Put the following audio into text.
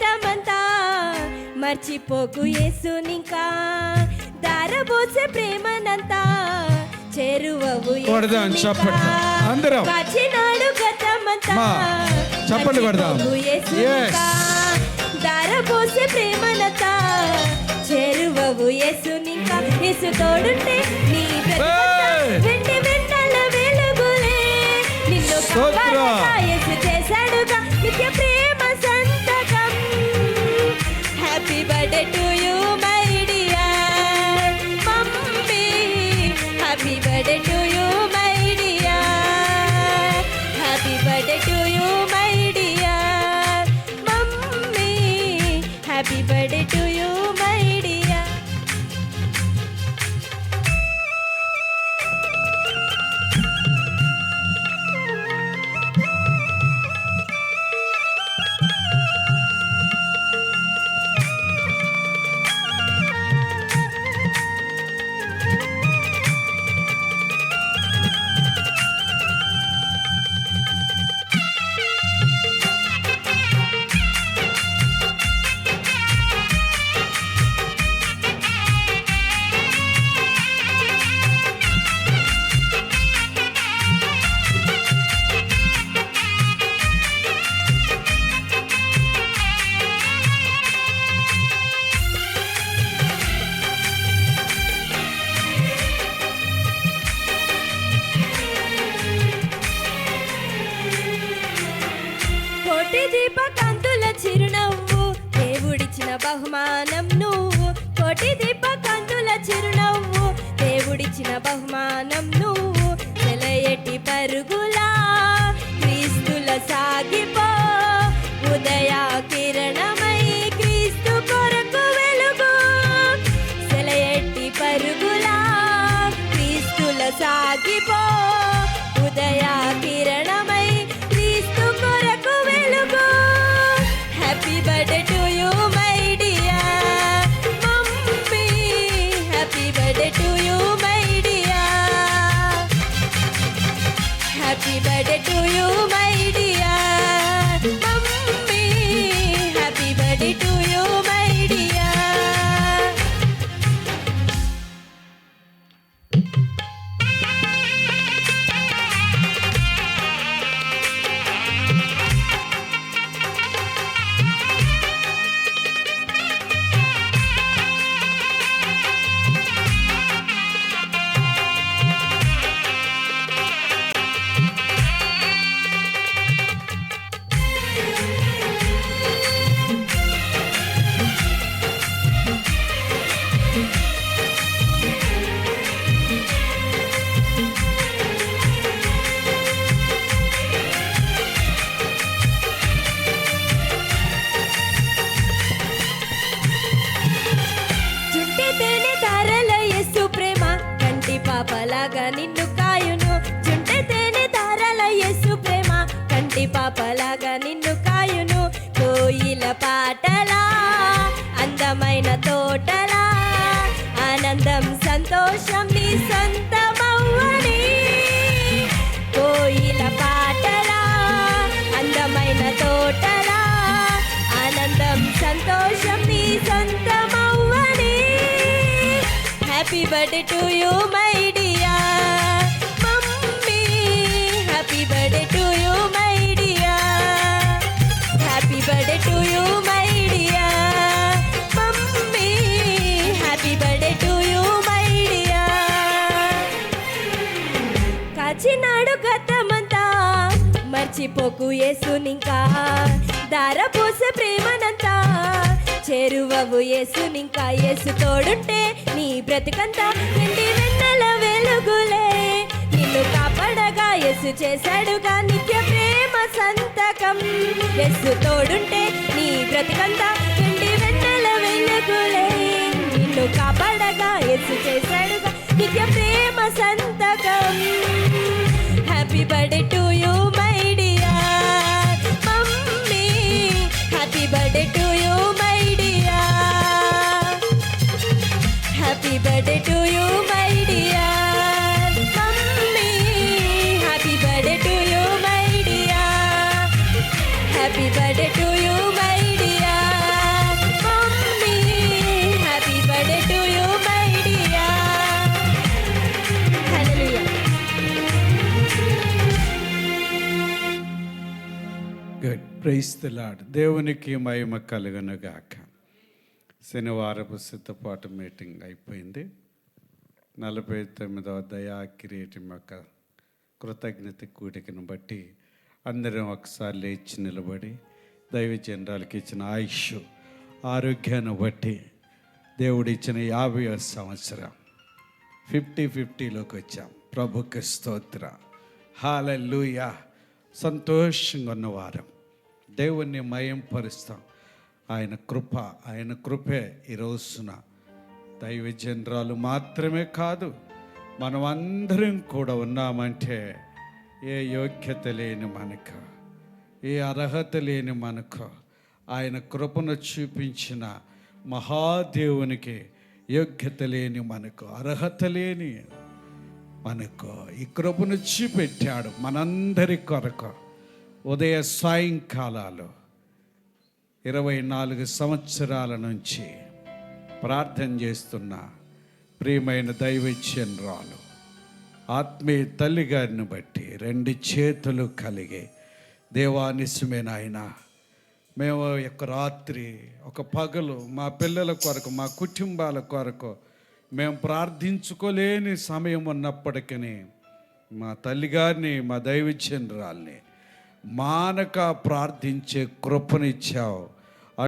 గతమంతా మర్చిపోకు యేసునింకా దారబోసే ప్రేమనంతా చేరువవు అందరం కాచినాడు గతమంతా చప్పట్లు కొడదాం. దారబోసే ప్రేమనంతా చేరువవు యేసునింకా యేసు తోడుంటే నీ వెండి వెన్నెల వెలుగులే నిన్ను కాపాడగా యేసు చేశాడుగా నిత్య ప్రేమ సంతకం. Happy birthday to you my dear mummy, happy birthday to you my dear, happy birthday to you my dear mummy, happy birthday to you my dear. కోటి దీపకాంతుల చిరునవ్వు దేవుడిచ్చిన బహుమానం నువ్వు, కోటి దీపకాంతుల చిరునవ్వు దేవుడిచ్చిన బహుమానం నువ్వు. సెలయటి పరుగులా క్రీస్తుల సాగిపో, ఉదయ కిరణమై క్రీస్తు కొరకు వెలుగు. సెలయటి పరుగులా క్రీస్తుల సాగిపో, ఉదయ కిరణమై క్రీస్తు కొరకు వెలుగు. Happy birthday to you my dear mummy, happy birthday to you my dear, happy birthday to you my dear mummy, happy birthday to you my dear. పాపలాగా నిన్ను కాయును, చుంటె తేనె తారల యేసు ప్రేమ కంటి పాపలాగా నిన్ను కాయును. కోయిల పాటలా అందమైన తోటలా ఆనందం సంతోషం నీ సొంతమవ్వని. కోయిల పాటలా అందమైన తోటలా ఆనందం సంతోషం నీ సొంతమవ్వని. Happy birthday to you my dear mummy, happy birthday to you my dear, happy birthday to you my dear mummy, happy birthday to you my dear. కాచినాడు గతమంతా మర్చిపోకు యేసునింకా దారపోసే ప్రేమనంతా చేరువవు యేసునింకా. యేసు తోడుంటే నీ బ్రతుకంతా ఎండి వెన్నెల వెలుగులే నిన్ను కాపాడగా యేసు చేశాడుగా నిత్య ప్రేమ సంతకం. యేసు తోడుంటే నీ బ్రతుకంతా ఎండి వెన్నెల వెలుగులే నిన్ను కాపాడగా యేసు చేశాడుగా నిత్య ప్రేమ సంతకం. Happy birthday to you my dear mummy, happy birthday to you my dear, happy birthday to you my dear mummy, happy birthday to you my dear, happy birthday to you my dear. Praise the lord. దేవునికి మహిమ కలుగునుగాక. శనివారపు సిద్ధపాటు meeting అయిపోయింది. 49వ దయా కిరీటం యొక్క కృతజ్ఞత కూడికను బట్టి అందరం ఒకసారి లేచి నిలబడి దైవ జనరాలకి ఇచ్చిన ఆయుష్ ఆరోగ్యాన్ని బట్టి దేవుడు ఇచ్చిన 50వ సంవత్సరం 50-50లోకి వచ్చాం. ప్రభుకి స్తోత్ర. హల్లెలూయా. సంతోషంగా ఉన్నవారం దేవుణ్ణి మయంపరుస్తాం. ఆయన కృపే ఈ రోజున దైవ జనరాలు మాత్రమే కాదు, మనం అందరం కూడా ఉన్నామంటే ఏ యోగ్యత లేని మనకు, ఏ అర్హత లేని మనకు ఆయన కృపను చూపించిన మహాదేవునికి యోగ్యత లేని మనకు, అర్హత లేని మనకు ఈ కృపను చూపెట్టాడు మనందరి కొరకు. ఉదయ సాయంకాలాలు 24 సంవత్సరాల నుంచి ప్రార్థన చేస్తున్న ప్రియమైన దైవజనరాలు ఆత్మీయ తల్లి గారిని బట్టి 2 చేతులు కలిగి దేవానిసమే నాయన, మేము ఒక రాత్రి ఒక పగలు మా పిల్లల కొరకు మా కుటుంబాల కొరకు మేము ప్రార్థించుకోలేని సమయం ఉన్నప్పటికీ మా తల్లిగారిని మా దైవజనరాల్ని మానక ప్రార్థించే కృపనిచ్చావు.